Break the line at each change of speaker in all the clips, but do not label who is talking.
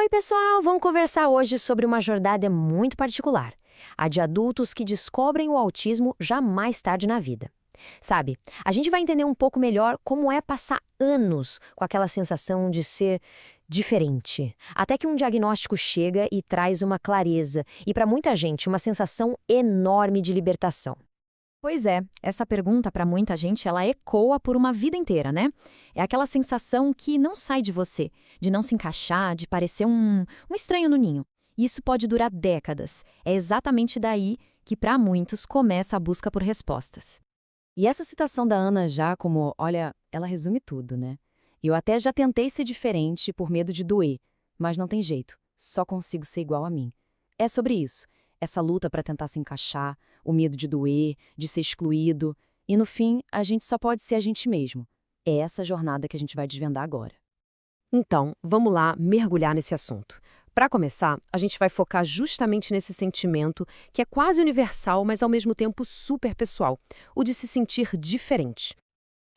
Oi, pessoal! Vamos conversar hoje sobre uma jornada muito particular, a de adultos que descobrem o autismo já mais tarde na vida. Sabe, a gente vai entender um pouco melhor como é passar anos com aquela sensação de ser diferente, até que um diagnóstico chega e traz uma clareza e, para muita gente, uma sensação enorme de libertação.
Pois é, essa pergunta para muita gente ela ecoa por uma vida inteira, né? É aquela sensação que não sai de você, de não se encaixar, de parecer um estranho no ninho. Isso pode durar décadas. É exatamente daí que, para muitos, começa a busca por respostas.
E essa citação da Ana já como, olha, ela resume tudo, né? Eu até já tentei ser diferente por medo de doer, mas não tem jeito, só consigo ser igual a mim. É sobre isso, essa luta para tentar se encaixar, o medo de doer, de ser excluído, e no fim, a gente só pode ser a gente mesmo. É essa jornada que a gente vai desvendar agora.
Então, vamos lá mergulhar nesse assunto. Para começar, a gente vai focar justamente nesse sentimento que é quase universal, mas ao mesmo tempo super pessoal, o de se sentir diferente.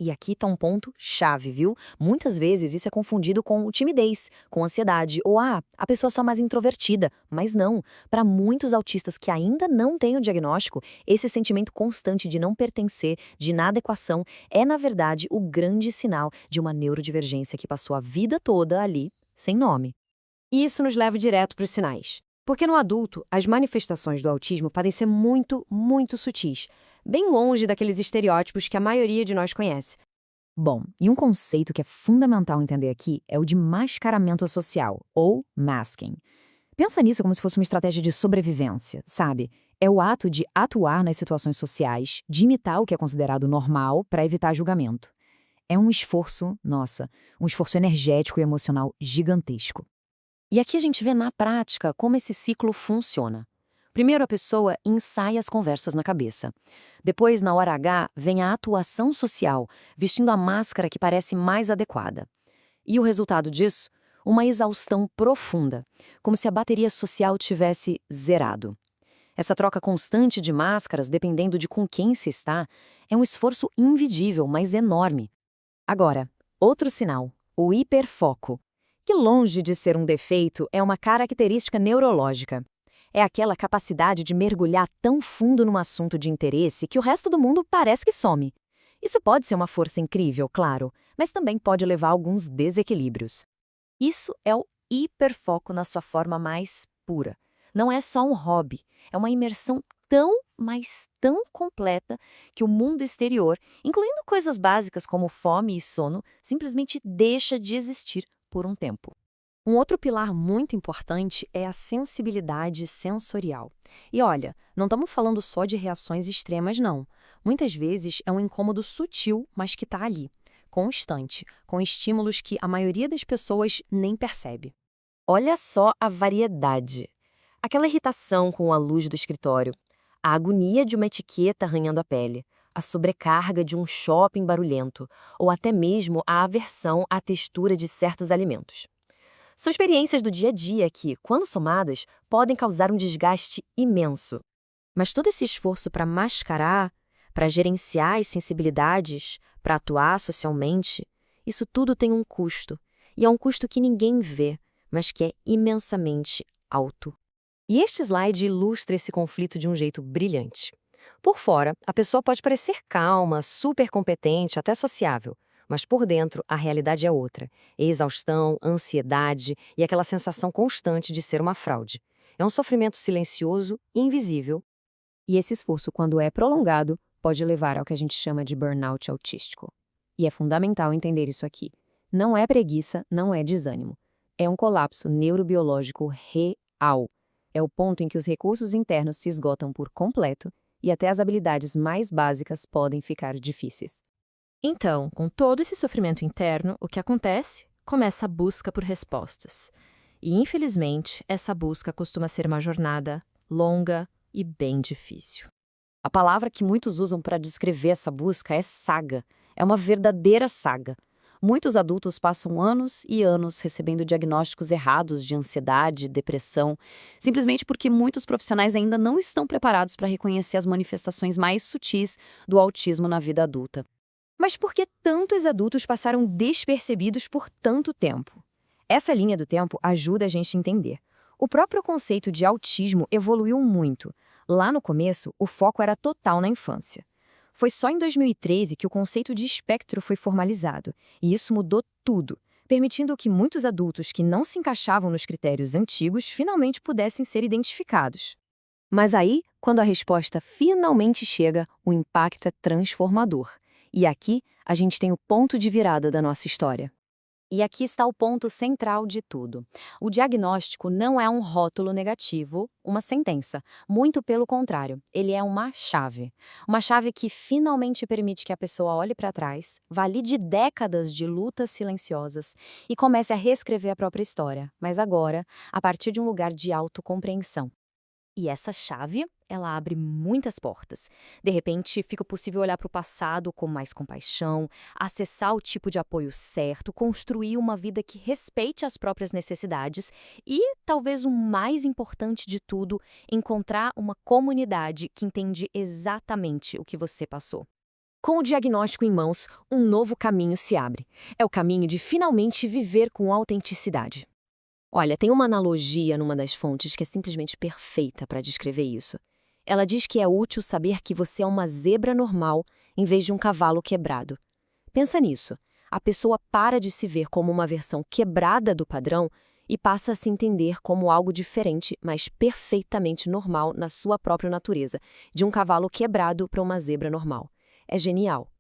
E aqui está um ponto chave, viu? Muitas vezes isso é confundido com timidez, com ansiedade, ou a pessoa é só mais introvertida. Mas não, para muitos autistas que ainda não têm o diagnóstico, esse sentimento constante de não pertencer, de inadequação, é na verdade o grande sinal de uma neurodivergência que passou a vida toda ali, sem nome. E isso nos leva direto para os sinais. Porque no adulto, as manifestações do autismo podem ser muito, muito sutis, bem longe daqueles estereótipos que a maioria de nós conhece.
Bom, e um conceito que é fundamental entender aqui é o de mascaramento social, ou masking. Pensa nisso como se fosse uma estratégia de sobrevivência, sabe? É o ato de atuar nas situações sociais, de imitar o que é considerado normal para evitar julgamento. É um esforço, um esforço energético e emocional gigantesco. E aqui a gente vê na prática como esse ciclo funciona. Primeiro a pessoa ensaia as conversas na cabeça. Depois, na hora H, vem a atuação social, vestindo a máscara que parece mais adequada. E o resultado disso? Uma exaustão profunda, como se a bateria social tivesse zerado. Essa troca constante de máscaras, dependendo de com quem se está, é um esforço invidível, mas enorme. Agora, outro sinal, o hiperfoco, que longe de ser um defeito, é uma característica neurológica. É aquela capacidade de mergulhar tão fundo num assunto de interesse que o resto do mundo parece que some. Isso pode ser uma força incrível, claro, mas também pode levar a alguns desequilíbrios. Isso é o hiperfoco na sua forma mais pura. Não é só um hobby, é uma imersão tão, mas tão completa que o mundo exterior, incluindo coisas básicas como fome e sono, simplesmente deixa de existir por um tempo.
Um outro pilar muito importante é a sensibilidade sensorial. E olha, não estamos falando só de reações extremas, não. Muitas vezes é um incômodo sutil, mas que está ali, constante, com estímulos que a maioria das pessoas nem percebe.
Olha só a variedade. Aquela irritação com a luz do escritório, a agonia de uma etiqueta arranhando a pele, a sobrecarga de um shopping barulhento, ou até mesmo a aversão à textura de certos alimentos. São experiências do dia a dia que, quando somadas, podem causar um desgaste imenso. Mas todo esse esforço para mascarar, para gerenciar as sensibilidades, para atuar socialmente, isso tudo tem um custo. E é um custo que ninguém vê, mas que é imensamente alto. E este slide ilustra esse conflito de um jeito brilhante. Por fora, a pessoa pode parecer calma, super competente, até sociável. Mas por dentro, a realidade é outra. Exaustão, ansiedade e aquela sensação constante de ser uma fraude. É um sofrimento silencioso e invisível. E esse esforço, quando é prolongado, pode levar ao que a gente chama de burnout autístico. E é fundamental entender isso aqui. Não é preguiça, não é desânimo. É um colapso neurobiológico real. É o ponto em que os recursos internos se esgotam por completo e até as habilidades mais básicas podem ficar difíceis.
Então, com todo esse sofrimento interno, o que acontece? Começa a busca por respostas. E, infelizmente, essa busca costuma ser uma jornada longa e bem difícil.
A palavra que muitos usam para descrever essa busca é saga. É uma verdadeira saga. Muitos adultos passam anos e anos recebendo diagnósticos errados de ansiedade, depressão, simplesmente porque muitos profissionais ainda não estão preparados para reconhecer as manifestações mais sutis do autismo na vida adulta.
Mas por que tantos adultos passaram despercebidos por tanto tempo?
Essa linha do tempo ajuda a gente a entender. O próprio conceito de autismo evoluiu muito. Lá no começo, o foco era total na infância. Foi só em 2013 que o conceito de espectro foi formalizado, e isso mudou tudo, permitindo que muitos adultos que não se encaixavam nos critérios antigos finalmente pudessem ser identificados. Mas aí, quando a resposta finalmente chega, o impacto é transformador. E aqui, a gente tem o ponto de virada da nossa história.
E aqui está o ponto central de tudo. O diagnóstico não é um rótulo negativo, uma sentença. Muito pelo contrário, ele é uma chave. Uma chave que finalmente permite que a pessoa olhe para trás, valide décadas de lutas silenciosas e comece a reescrever a própria história, mas agora, a partir de um lugar de autocompreensão. E essa chave, ela abre muitas portas. De repente, fica possível olhar para o passado com mais compaixão, acessar o tipo de apoio certo, construir uma vida que respeite as próprias necessidades e, talvez o mais importante de tudo, encontrar uma comunidade que entende exatamente o que você passou.
Com o diagnóstico em mãos, um novo caminho se abre. É o caminho de finalmente viver com autenticidade. Olha, tem uma analogia numa das fontes que é simplesmente perfeita para descrever isso. Ela diz que é útil saber que você é uma zebra normal em vez de um cavalo quebrado. Pensa nisso. A pessoa para de se ver como uma versão quebrada do padrão e passa a se entender como algo diferente, mas perfeitamente normal na sua própria natureza, de um cavalo quebrado para uma zebra normal. É genial.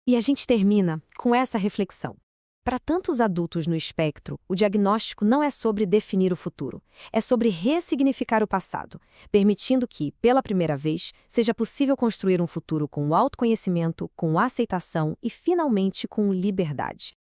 E a gente termina com essa reflexão. Para tantos adultos no espectro, o diagnóstico não é sobre definir o futuro, é sobre ressignificar o passado, permitindo que, pela primeira vez, seja possível construir um futuro com autoconhecimento, com aceitação e, finalmente, com liberdade.